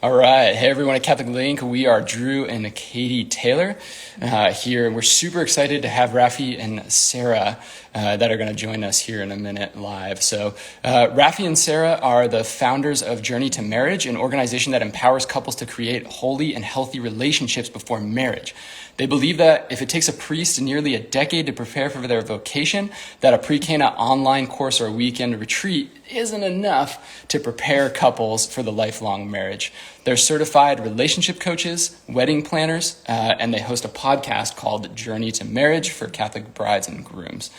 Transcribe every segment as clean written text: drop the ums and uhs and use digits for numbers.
All right. Hey, everyone at Catholic Link. We are Drew and Katie Taylor here. We're super excited to have Raphy and Sara that are going to join us here in a minute live. So Raphy and Sara are the founders of Journey to Marriage, an organization that empowers couples to create holy and healthy relationships before marriage. They believe that if it takes a priest nearly a decade to prepare for their vocation, that a pre-cana online course or a weekend retreat isn't enough to prepare couples for the lifelong marriage. They're certified relationship coaches, wedding planners, and they host a podcast called Journey to Marriage for Catholic brides and grooms.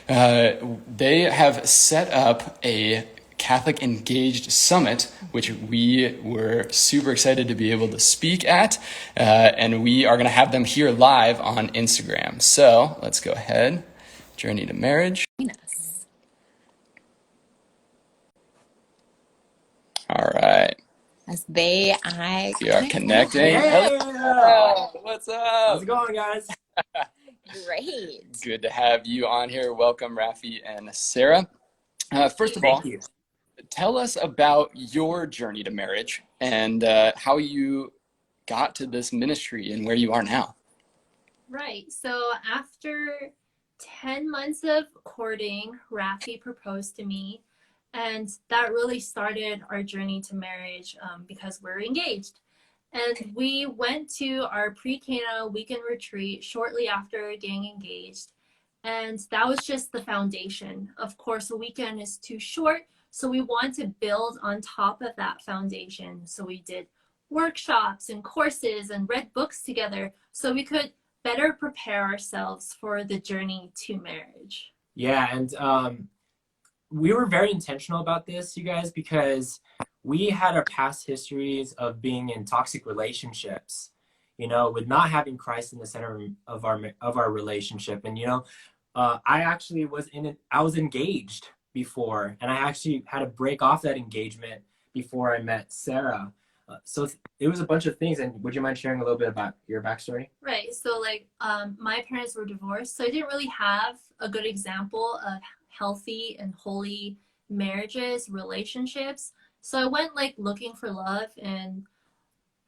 They have set up a Catholic Engaged Summit, which we were super excited to be able to speak at, and we are going to have them here live on Instagram. So let's go ahead. Journey to Marriage. All right. As we are connecting. Yeah. Hello. What's up? How's it going, guys? Great. Good to have you on here. Welcome, Raphy and Sara. First of all, Thank you. Tell us about your journey to marriage and how you got to this ministry and where you are now. Right. So after 10 months of courting, Raphy proposed to me. And that really started our journey to marriage because we're engaged. And we went to our pre-cana weekend retreat shortly after getting engaged. And that was just the foundation. Of course, a weekend is too short. So we want to build on top of that foundation. So we did workshops and courses and read books together so we could better prepare ourselves for the journey to marriage. Yeah, and we were very intentional about this, you guys, because we had our past histories of being in toxic relationships, you know, with not having Christ in the center of our relationship. And, you know, I actually was engaged before, and I actually had to break off that engagement before I met Sara. So it was a bunch of things. And would you mind sharing a little bit about your backstory? Right. So my parents were divorced, so I didn't really have a good example of healthy and holy marriages, relationships. So I went looking for love in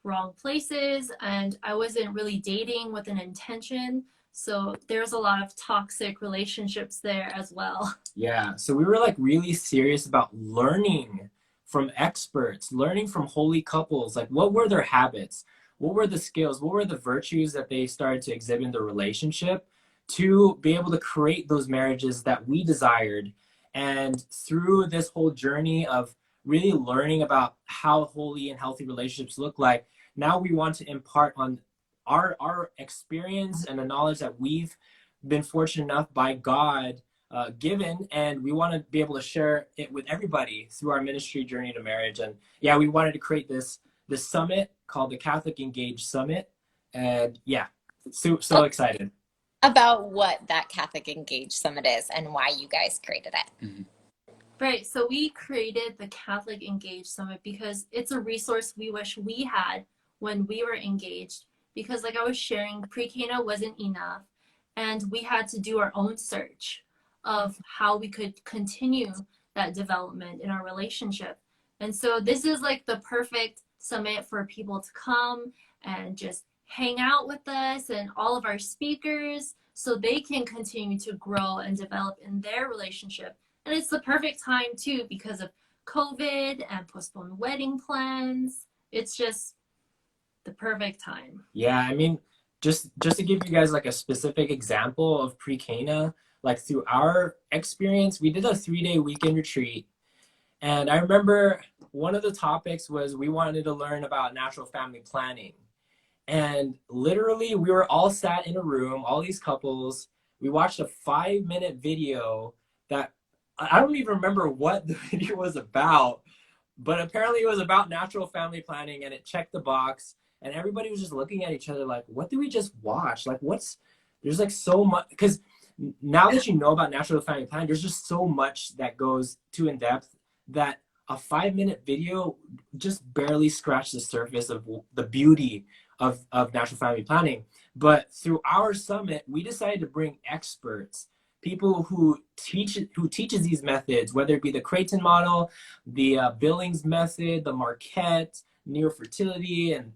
wrong places, and I wasn't really dating with an intention. So there's a lot of toxic relationships there as well. Yeah. So we were really serious about learning from experts, learning from holy couples. Like, what were their habits? What were the skills? What were the virtues that they started to exhibit in their relationship to be able to create those marriages that we desired? And through this whole journey of really learning about how holy and healthy relationships look like, now we want to impart on our experience and the knowledge that we've been fortunate enough by God given, and we want to be able to share it with everybody through our ministry Journey to Marriage. And yeah, we wanted to create this summit called the Catholic Engaged Summit, and yeah, so excited about what that Catholic Engaged Summit is and why you guys created it. Mm-hmm. Right. So we created the Catholic Engaged Summit because it's a resource we wish we had when we were engaged. Because like I was sharing, pre-cana wasn't enough, and we had to do our own search of how we could continue that development in our relationship. And so this is the perfect summit for people to come and just hang out with us and all of our speakers so they can continue to grow and develop in their relationship. And it's the perfect time too because of COVID and postponed wedding plans. It's just the perfect time. Yeah, I mean, just to give you guys a specific example of pre-cana, through our experience, we did a 3-day weekend retreat. And I remember one of the topics was we wanted to learn about natural family planning. And literally we were all sat in a room, all these couples. We watched a 5-minute video that I don't even remember what the video was about, but apparently it was about natural family planning, and it checked the box. And everybody was just looking at each other like, what did we just watch? There's so much, because now that you know about natural family planning, there's just so much that goes too in depth that a 5-minute video just barely scratched the surface of the beauty of natural family planning. But through our summit, we decided to bring experts, people who teaches these methods, whether it be the Creighton model, the Billings method, the Marquette, near fertility and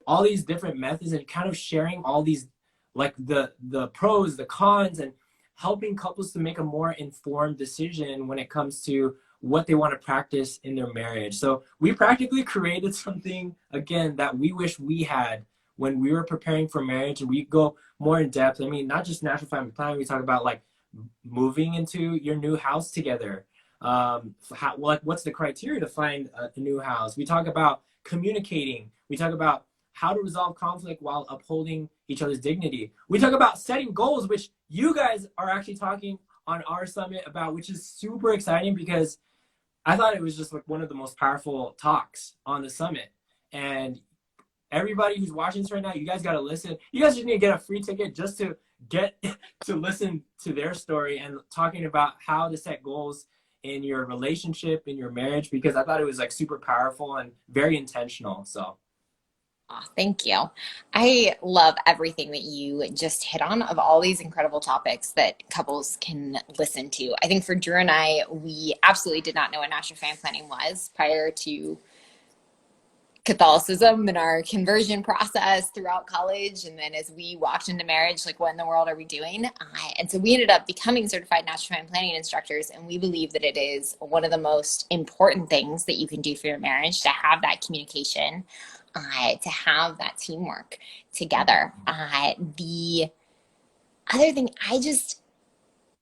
all these different methods, and kind of sharing all these, like the pros, the cons, and helping couples to make a more informed decision when it comes to what they want to practice in their marriage. So we practically created something, again, that we wish we had when we were preparing for marriage. And we go more in depth. I mean, not just natural family planning. We talk about like moving into your new house together. What's the criteria to find a new house? We talk about communicating. We talk about how to resolve conflict while upholding each other's dignity. We talk about setting goals, which you guys are actually talking on our summit about, which is super exciting because I thought it was just like one of the most powerful talks on the summit. And everybody who's watching this right now, you guys got to listen. You guys just need to get a free ticket just to get to listen to their story and talking about how to set goals in your relationship, in your marriage, because I thought it was like super powerful and very intentional. So. Oh, thank you. I love everything that you just hit on of all these incredible topics that couples can listen to. I think for Drew and I, we absolutely did not know what natural family planning was prior to Catholicism and our conversion process throughout college. And then as we walked into marriage, like, what in the world are we doing? And so we ended up becoming certified natural family planning instructors. And we believe that it is one of the most important things that you can do for your marriage, to have that communication, to have that teamwork together. The other thing,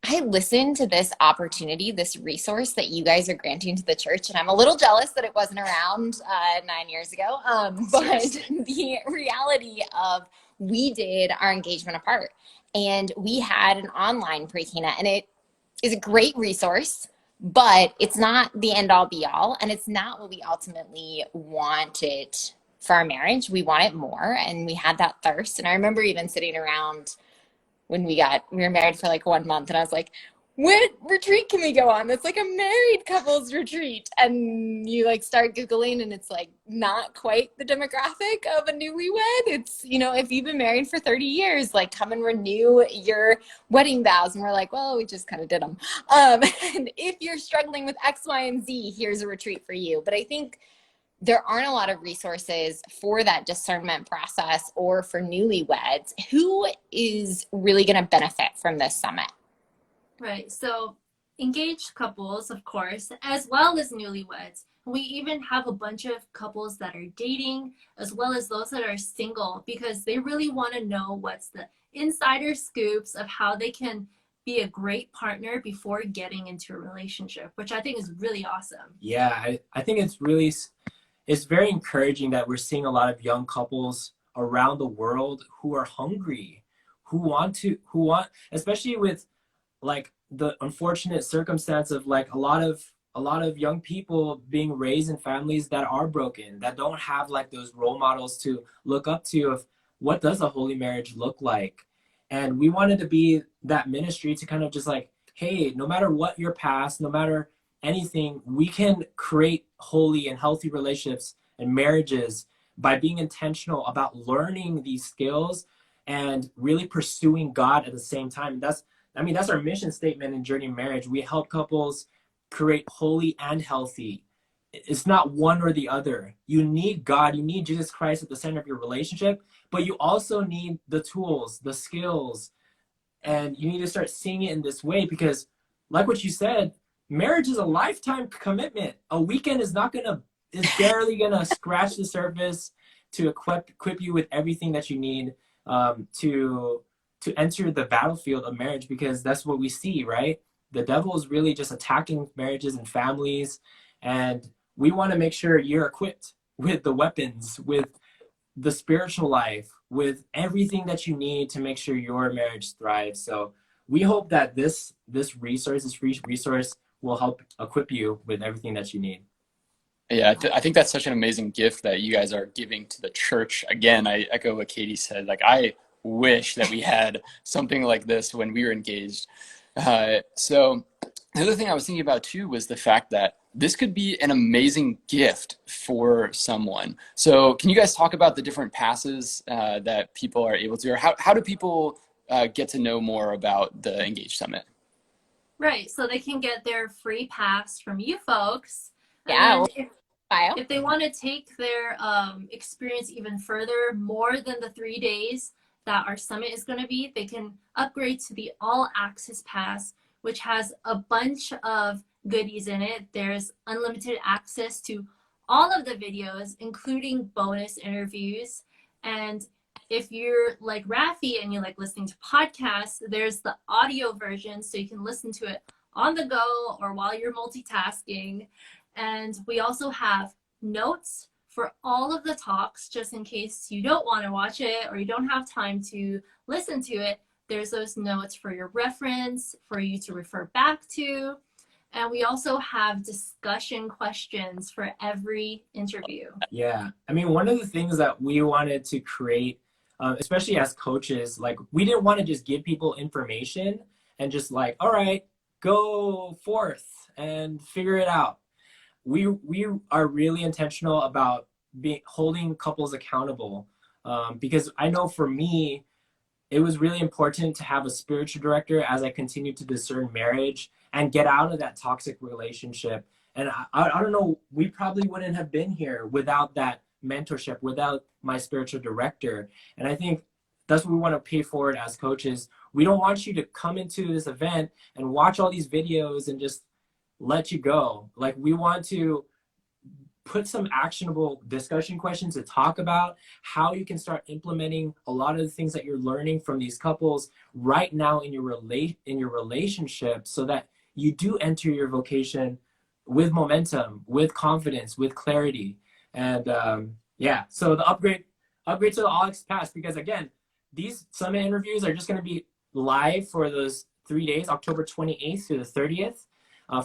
I listened to this opportunity, this resource that you guys are granting to the church, and I'm a little jealous that it wasn't around 9 years ago. But the reality of, we did our engagement apart, and we had an online pre-cana, and it is a great resource, but it's not the end all be all, and it's not what we ultimately wanted for our marriage. We wanted more, and we had that thirst. And I remember even sitting around when we were married for like 1 month, and I was like, what retreat can we go on that's like a married couples retreat? And you like start Googling, and it's like not quite the demographic of a newlywed. It's, if you've been married for 30 years, like, come and renew your wedding vows. And we're like, well, we just kind of did them. And if you're struggling with X, Y, and Z, here's a retreat for you. But I think there aren't a lot of resources for that discernment process, or for newlyweds. Who is really going to benefit from this summit? Right. So engaged couples, of course, as well as newlyweds. We even have a bunch of couples that are dating, as well as those that are single, because they really want to know what's the insider scoops of how they can be a great partner before getting into a relationship, which I think is really awesome. Yeah, I think it's very encouraging that we're seeing a lot of young couples around the world who are hungry, who want, especially with like the unfortunate circumstance of like a lot of young people being raised in families that are broken, that don't have like those role models to look up to of what does a holy marriage look like. And we wanted to be that ministry to kind of just like, hey, no matter what your past, no matter anything, we can create holy and healthy relationships and marriages by being intentional about learning these skills and really pursuing God at the same time. That's our mission statement in Journey Marriage. We help couples create holy and healthy. It's not one or the other. You need God, you need Jesus Christ at the center of your relationship, but you also need the tools, the skills, and you need to start seeing it in this way, because like what you said, marriage is a lifetime commitment. A weekend is barely gonna scratch the surface to equip you with everything that you need to enter the battlefield of marriage, because that's what we see, right? The devil is really just attacking marriages and families, and we want to make sure you're equipped with the weapons, with the spiritual life, with everything that you need to make sure your marriage thrives. So we hope that this free resource will help equip you with everything that you need. Yeah, I think that's such an amazing gift that you guys are giving to the church. Again, I echo what Katie said. Like, I wish that we had something like this when we were engaged. So the other thing I was thinking about too was the fact that this could be an amazing gift for someone. So can you guys talk about the different passes that people are able to, or how do people get to know more about the Engage Summit? Right. So they can get their free pass from you folks. Yeah, And we'll Bio. If they want to take their experience even further, more than the 3 days that our summit is going to be, they can upgrade to the All Access Pass, which has a bunch of goodies in it. There's unlimited access to all of the videos, including bonus interviews. And if you're like Raphy and you like listening to podcasts, there's the audio version, so you can listen to it on the go or while you're multitasking. And we also have notes for all of the talks, just in case you don't want to watch it or you don't have time to listen to it. There's those notes for your reference, for you to refer back to. And we also have discussion questions for every interview. Yeah. I mean, one of the things that we wanted to create, especially as coaches, like we didn't want to just give people information and just like, all right, go forth and figure it out. We are really intentional about holding couples accountable, because I know for me, it was really important to have a spiritual director as I continued to discern marriage and get out of that toxic relationship. And I don't know, we probably wouldn't have been here without that mentorship, without my spiritual director. And I think that's what we want to pay forward as coaches. We don't want you to come into this event and watch all these videos and just let you go. Like, we want to put some actionable discussion questions to talk about how you can start implementing a lot of the things that you're learning from these couples right now in your relationship, so that you do enter your vocation with momentum, with confidence, with clarity. And yeah, so the upgrade to the All Access Pass, because again, these summit interviews are just going to be live for those 3 days, October 28th through the 30th.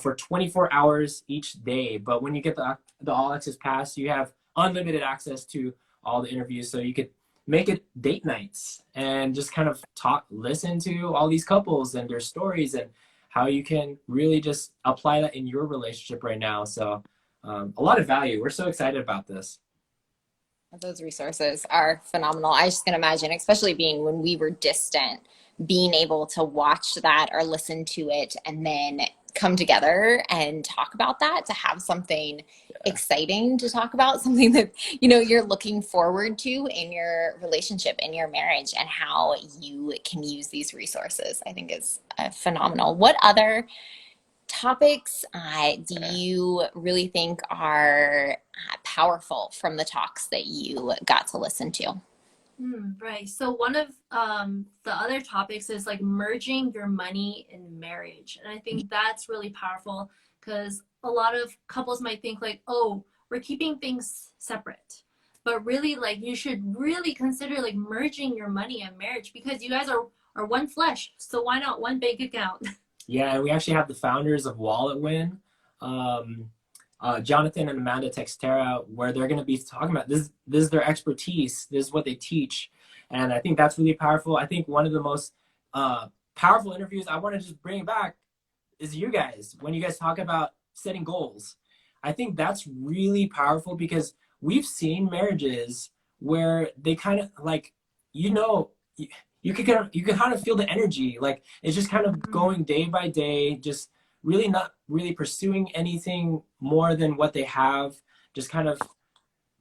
For 24 hours each day. But when you get the All Access Pass, you have unlimited access to all the interviews. So you could make it date nights and just kind of listen to all these couples and their stories and how you can really just apply that in your relationship right now. So a lot of value. We're so excited about this. Those resources are phenomenal. I just can imagine, especially being when we were distant, being able to watch that or listen to it and then come together and talk about that, to have something exciting to talk about, something that, you know, you're looking forward to in your relationship, in your marriage, and how you can use these resources, I think is phenomenal. What other topics do you really think are powerful from the talks that you got to listen to? Right. So one of the other topics is like merging your money in marriage. And I think that's really powerful, because a lot of couples might think like, oh, we're keeping things separate. But really, like, you should really consider like merging your money in marriage, because you guys are one flesh. So why not one bank account? Yeah, and we actually have the founders of Wallet Win, Jonathan and Amanda Textera, where they're going to be talking about this. This is their expertise. This is what they teach. And I think that's really powerful. I think one of the most powerful interviews I want to just bring back is you guys, when you guys talk about setting goals. I think that's really powerful, because we've seen marriages where they kind of like, you know, you can kind of feel the energy. Like, it's just kind of going day by day, just really not really pursuing anything more than what they have, just kind of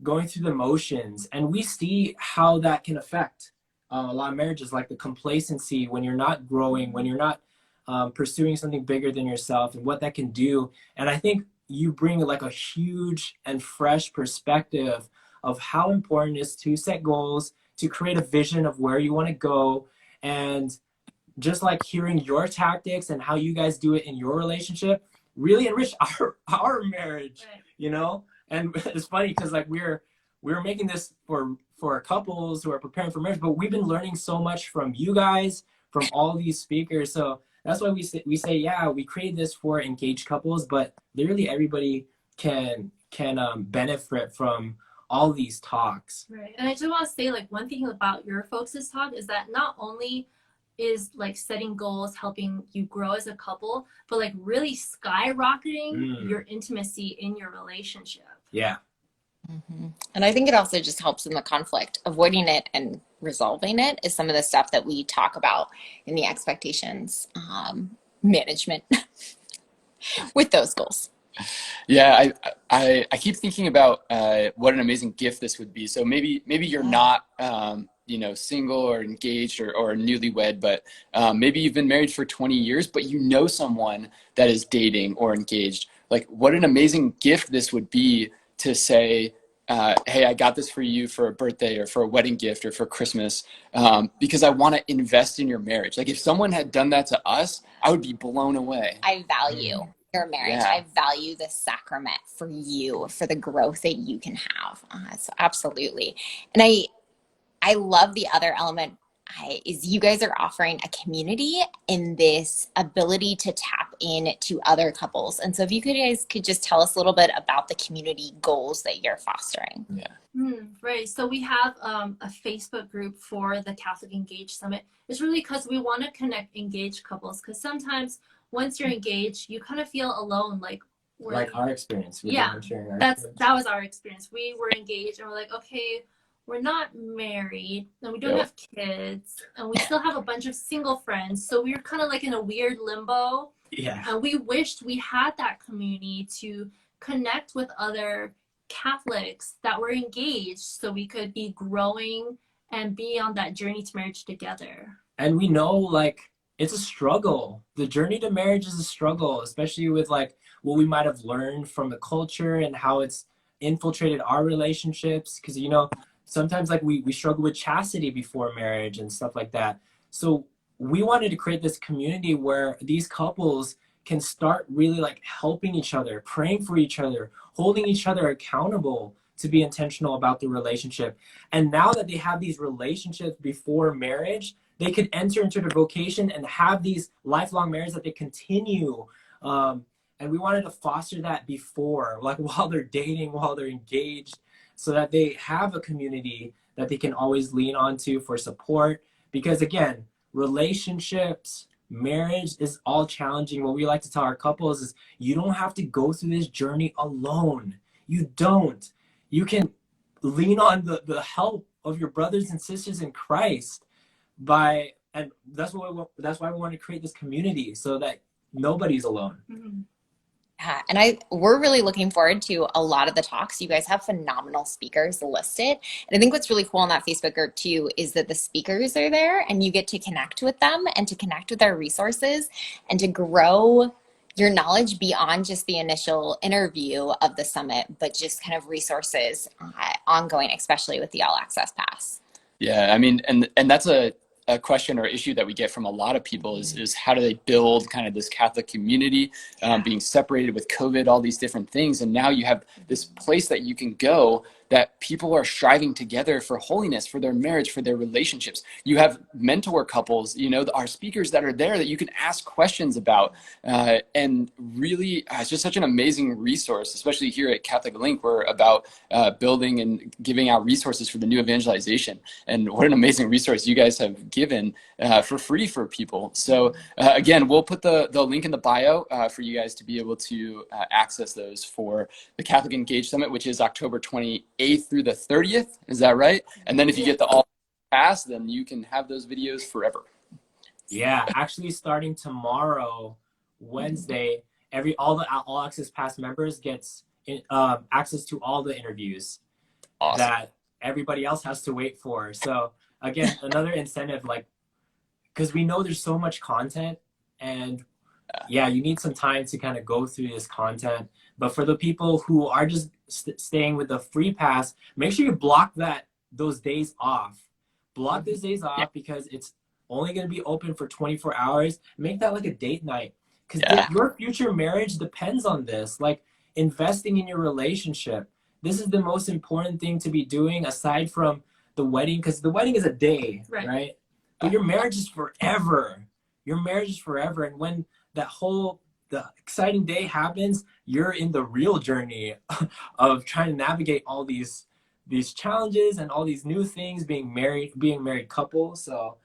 going through the motions. And we see how that can affect a lot of marriages, like the complacency when you're not growing, when you're not pursuing something bigger than yourself, and what that can do. And I think you bring like a huge and fresh perspective of how important it is to set goals, to create a vision of where you want to go. And just like hearing your tactics and how you guys do it in your relationship really enrich our marriage, Right. you know? And it's funny because like we're making this for couples who are preparing for marriage, but we've been learning so much from you guys, from all these speakers. So that's why we say, yeah, we create this for engaged couples, but literally everybody can benefit from all these talks. Right. And I just want to say, like, one thing about your folks' talk is that not only is like setting goals helping you grow as a couple, but like really skyrocketing your intimacy in your relationship. Yeah. Mm-hmm. And I think it also just helps in the conflict. Avoiding it and resolving it is some of the stuff that we talk about in the expectations management with those goals. Yeah, I keep thinking about what an amazing gift this would be. So maybe you're not single or engaged or newlywed, but maybe you've been married for 20 years, but you know someone that is dating or engaged. Like, what an amazing gift this would be to say, hey, I got this for you for a birthday or for a wedding gift or for Christmas, because I want to invest in your marriage. Like, if someone had done that to us, I would be blown away. I value your marriage. Yeah. I value the sacrament for you, for the growth that you can have. So absolutely. And I love the other element is you guys are offering a community in this ability to tap in to other couples. And so if you guys could just tell us a little bit about the community goals that you're fostering. Yeah. Right. So we have a Facebook group for the Catholic Engaged Summit. It's really because we want to connect engaged couples, because sometimes once you're engaged, you kind of feel alone. Like our experience. Yeah, Sharing that was our experience. We were engaged and we're like, okay, we're not married and we don't have kids and we still have a bunch of single friends. So we were kind of like in a weird limbo. Yeah. And we wished we had that community to connect with other Catholics that were engaged so we could be growing and be on that journey to marriage together. And we know, like, it's a struggle. The journey to marriage is a struggle, especially with like what we might have learned from the culture and how it's infiltrated our relationships. Because, sometimes like we struggle with chastity before marriage and stuff like that. So we wanted to create this community where these couples can start really like helping each other, praying for each other, holding each other accountable to be intentional about the relationship. And now that they have these relationships before marriage, they could enter into the vocation and have these lifelong marriages that they continue. And we wanted to foster that before, like while they're dating, while they're engaged, so that they have a community that they can always lean onto for support. Because again, relationships, marriage is all challenging. What we like to tell our couples is you don't have to go through this journey alone. You don't. You can lean on the help of your brothers and sisters in Christ and that's why we want to create this community so that nobody's alone. Mm-hmm. Yeah, and we're really looking forward to a lot of the talks. You guys have phenomenal speakers listed. And I think what's really cool in that Facebook group too is that the speakers are there and you get to connect with them and to connect with our resources and to grow your knowledge beyond just the initial interview of the summit, but just kind of resources ongoing, especially with the All Access Pass. Yeah, I mean, and that's a question or issue that we get from a lot of people is how do they build kind of this Catholic community, being separated with COVID, all these different things. And now you have this place that you can go that people are striving together for holiness, for their marriage, for their relationships. You have mentor couples, our speakers that are there that you can ask questions about. And really, it's just such an amazing resource, especially here at Catholic Link. We're about building and giving out resources for the new evangelization. And what an amazing resource you guys have given for free for people. So again, we'll put the link in the bio for you guys to be able to access those for the Catholic Engage Summit, which is October 28th through the 30th. Is that right? And then if you get the All Pass, then you can have those videos forever. Yeah, actually starting tomorrow, Wednesday, all the All Access Pass members gets access to all the interviews that everybody else has to wait for. So again, another incentive, like, because we know there's so much content and you need some time to kind of go through this content. But for the people who are just staying with the free pass, make sure you block those days off. Block those days off because it's only going to be open for 24 hours. Make that like a date night, because your future marriage depends on this. Like, investing in your relationship. This is the most important thing to be doing aside from the wedding, because the wedding is a day, right? But your marriage is forever. Your marriage is forever. And when the exciting day happens, you're in the real journey of trying to navigate all these challenges and all these new things, being married couple. So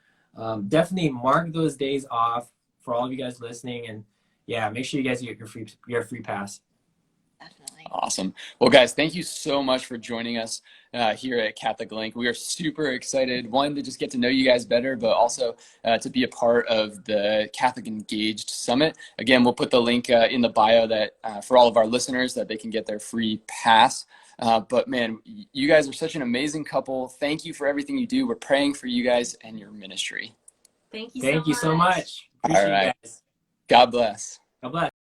definitely mark those days off for all of you guys listening, and make sure you guys get your free pass. Definitely. Awesome. Well, guys, thank you so much for joining us here at Catholic Link. We are super excited, one, to just get to know you guys better, but also to be a part of the Catholic Engaged Summit. Again, we'll put the link in the bio that for all of our listeners that they can get their free pass. But man, you guys are such an amazing couple. Thank you for everything you do. We're praying for you guys and your ministry. Thank you Thank you so much. All Appreciate right. you guys. God bless. God bless.